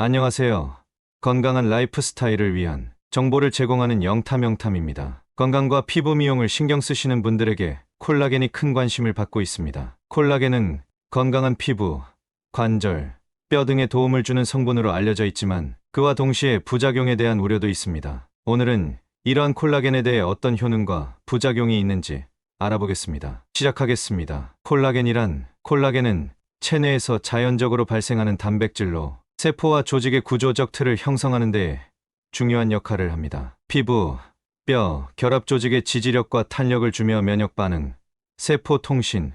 안녕하세요. 건강한 라이프 스타일을 위한 정보를 제공하는 영탐영탐입니다. 건강과 피부 미용을 신경 쓰시는 분들에게 콜라겐이 큰 관심을 받고 있습니다. 콜라겐은 건강한 피부, 관절, 뼈 등에 도움을 주는 성분으로 알려져 있지만 그와 동시에 부작용에 대한 우려도 있습니다. 오늘은 이러한 콜라겐에 대해 어떤 효능과 부작용이 있는지 알아보겠습니다. 시작하겠습니다. 콜라겐은 체내에서 자연적으로 발생하는 단백질로 세포와 조직의 구조적 틀을 형성하는 데 중요한 역할을 합니다. 피부, 뼈, 결합 조직의 지지력과 탄력을 주며 면역 반응, 세포 통신,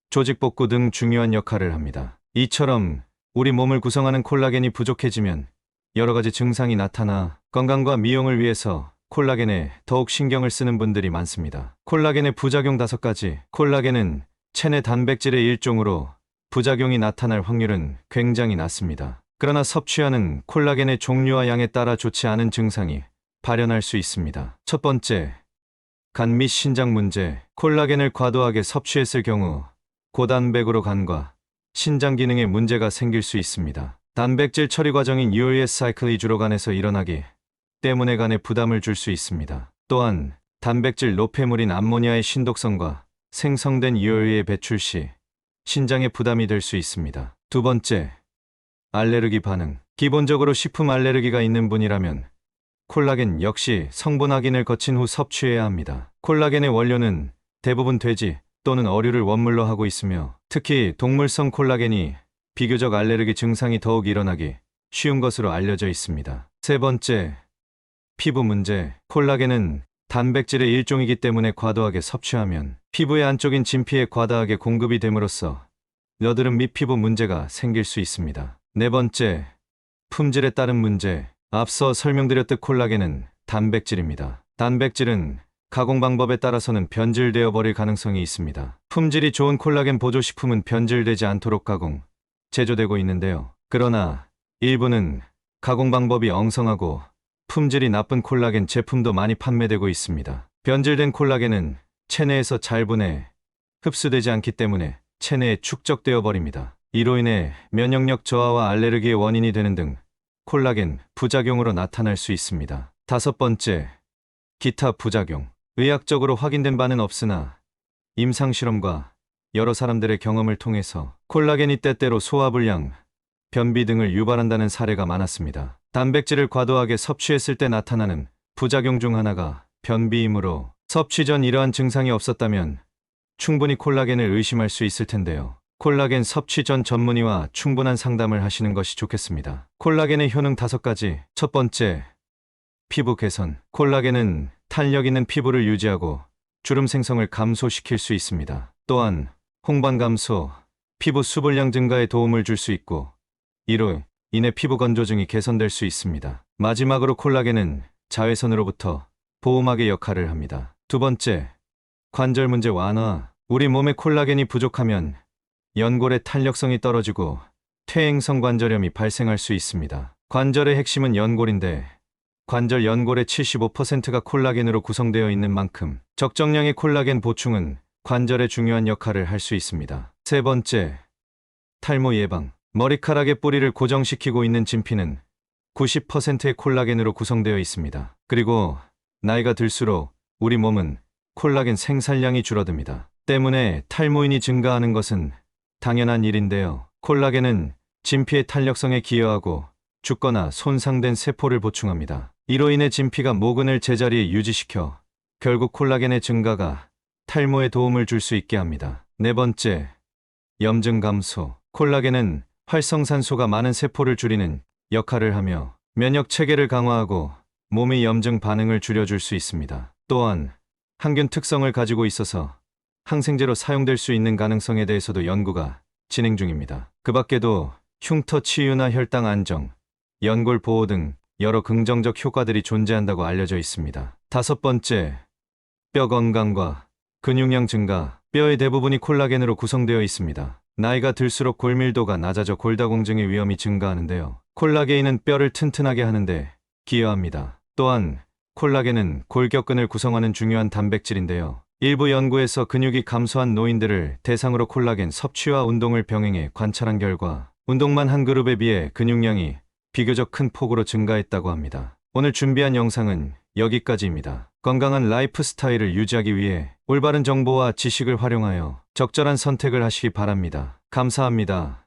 조직 복구 등 중요한 역할을 합니다. 이처럼 우리 몸을 구성하는 콜라겐이 부족해지면 여러 가지 증상이 나타나 건강과 미용을 위해서 콜라겐에 더욱 신경을 쓰는 분들이 많습니다. 콜라겐의 부작용 5가지. 콜라겐은 체내 단백질의 일종으로 부작용이 나타날 확률은 굉장히 낮습니다. 그러나 섭취하는 콜라겐의 종류와 양에 따라 좋지 않은 증상이 발현할 수 있습니다. 첫 번째, 간 및 신장 문제. 콜라겐을 과도하게 섭취했을 경우 고단백으로 간과 신장 기능에 문제가 생길 수 있습니다. 단백질 처리 과정인 urea 사이클이 주로 간에서 일어나기 때문에 간에 부담을 줄 수 있습니다. 또한 단백질 노폐물인 암모니아의 신독성과 생성된 urea의 배출 시 신장에 부담이 될 수 있습니다. 두 번째, 알레르기 반응. 기본적으로 식품 알레르기가 있는 분이라면 콜라겐 역시 성분 확인을 거친 후 섭취해야 합니다. 콜라겐의 원료는 대부분 돼지 또는 어류를 원물로 하고 있으며 특히 동물성 콜라겐이 비교적 알레르기 증상이 더욱 일어나기 쉬운 것으로 알려져 있습니다. 세 번째, 피부 문제. 콜라겐은 단백질의 일종이기 때문에 과도하게 섭취하면 피부의 안쪽인 진피에 과다하게 공급이 됨으로써 여드름 및 피부 문제가 생길 수 있습니다. 네 번째, 품질에 따른 문제. 앞서 설명드렸듯 콜라겐은 단백질입니다. 단백질은 가공 방법에 따라서는 변질되어 버릴 가능성이 있습니다. 품질이 좋은 콜라겐 보조식품은 변질되지 않도록 제조되고 있는데요. 그러나 일부는 가공 방법이 엉성하고 품질이 나쁜 콜라겐 제품도 많이 판매되고 있습니다. 변질된 콜라겐은 체내에서 잘 흡수되지 않기 때문에 체내에 축적되어 버립니다. 이로 인해 면역력 저하와 알레르기의 원인이 되는 등 콜라겐 부작용으로 나타날 수 있습니다. 다섯 번째, 기타 부작용. 의학적으로 확인된 바는 없으나 임상실험과 여러 사람들의 경험을 통해서 콜라겐이 때때로 소화불량, 변비 등을 유발한다는 사례가 많았습니다. 단백질을 과도하게 섭취했을 때 나타나는 부작용 중 하나가 변비이므로 섭취 전 이러한 증상이 없었다면 충분히 콜라겐을 의심할 수 있을 텐데요. 콜라겐 섭취 전 전문의와 충분한 상담을 하시는 것이 좋겠습니다. 콜라겐의 효능 5가지. 첫 번째, 피부 개선. 콜라겐은 탄력 있는 피부를 유지하고 주름 생성을 감소시킬 수 있습니다. 또한 홍반 감소, 피부 수분량 증가에 도움을 줄 수 있고 이로 인해 피부 건조증이 개선될 수 있습니다. 마지막으로 콜라겐은 자외선으로부터 보호막의 역할을 합니다. 두 번째, 관절 문제 완화. 우리 몸에 콜라겐이 부족하면 연골의 탄력성이 떨어지고 퇴행성 관절염이 발생할 수 있습니다. 관절의 핵심은 연골인데 관절 연골의 75%가 콜라겐으로 구성되어 있는 만큼 적정량의 콜라겐 보충은 관절에 중요한 역할을 할 수 있습니다. 세 번째, 탈모 예방. 머리카락의 뿌리를 고정시키고 있는 진피는 90%의 콜라겐으로 구성되어 있습니다. 그리고 나이가 들수록 우리 몸은 콜라겐 생산량이 줄어듭니다. 때문에 탈모인이 증가하는 것은 당연한 일인데요. 콜라겐은 진피의 탄력성에 기여하고 죽거나 손상된 세포를 보충합니다. 이로 인해 진피가 모근을 제자리에 유지시켜 결국 콜라겐의 증가가 탈모에 도움을 줄 수 있게 합니다. 네 번째, 염증 감소. 콜라겐은 활성산소가 많은 세포를 줄이는 역할을 하며 면역 체계를 강화하고 몸의 염증 반응을 줄여줄 수 있습니다. 또한 항균 특성을 가지고 있어서 항생제로 사용될 수 있는 가능성에 대해서도 연구가 진행 중입니다. 그 밖에도 흉터 치유나 혈당 안정, 연골 보호 등 여러 긍정적 효과들이 존재한다고 알려져 있습니다. 다섯 번째, 뼈 건강과 근육량 증가. 뼈의 대부분이 콜라겐으로 구성되어 있습니다. 나이가 들수록 골밀도가 낮아져 골다공증의 위험이 증가하는데요. 콜라겐은 뼈를 튼튼하게 하는데 기여합니다. 또한 콜라겐은 골격근을 구성하는 중요한 단백질인데요. 일부 연구에서 근육이 감소한 노인들을 대상으로 콜라겐 섭취와 운동을 병행해 관찰한 결과 운동만 한 그룹에 비해 근육량이 비교적 큰 폭으로 증가했다고 합니다. 오늘 준비한 영상은 여기까지입니다. 건강한 라이프 스타일을 유지하기 위해 올바른 정보와 지식을 활용하여 적절한 선택을 하시기 바랍니다. 감사합니다.